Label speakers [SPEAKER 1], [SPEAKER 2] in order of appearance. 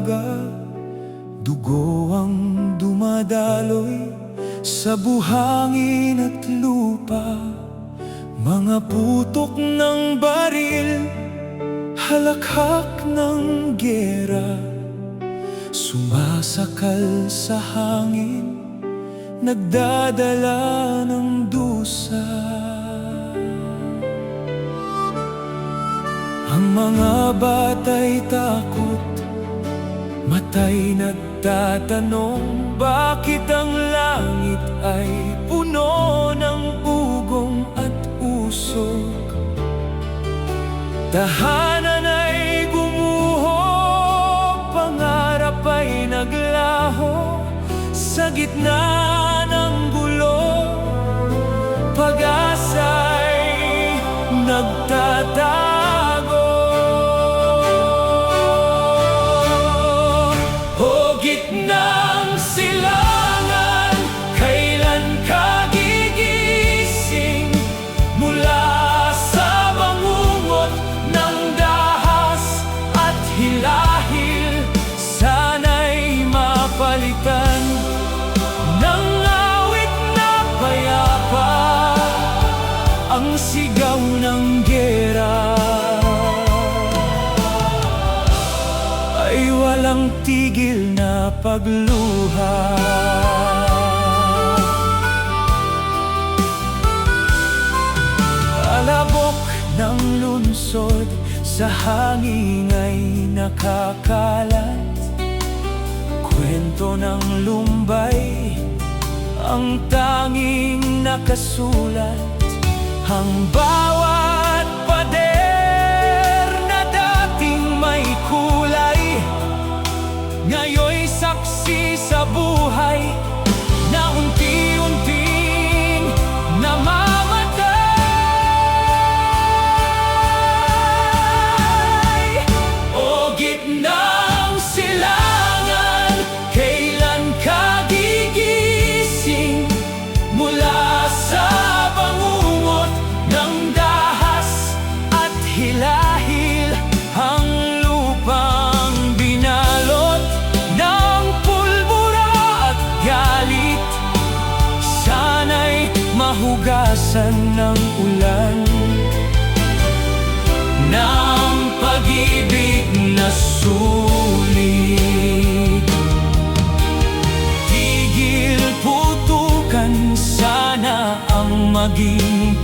[SPEAKER 1] daga, dugo ang dumadaloy sa buhangin at lupa. Mga putok ng baril, halakhak ng gera, sumasakal sa hangin, nagdadala ng dusa. Ang mga bata'y takot, mata'y nagtatanong, bakit ang langit ay puno ng ugong at usok? Tahanan ay gumuho, pangarap ay naglaho sa gitna ng gulo. Pag-asa'y nagtatago. O gitnang silangan, kailan ka gigising mula sa bangungot ng dahas at hilahil? Sana'y mapalitan ng awit na payapa ang sigaw ng gera. Ay walang tigil na pagluha. Alabok ng lungsod sa hangin ay nakakalat, kwento ng Lumbay ang tanging nakasulat. Ang bawat pader na dating may kulay, ngayon'y saksi sa buhay na unti-unting namamatay. O gitnang silangan, kailan ka gigising mula sa bangungot ng dahas at hilahil? Ang lupang binalot ng pulbura at galit, sana'y mahugasan ng ulan ng pag-ibig na sulit. Tigil putukan sana ang maging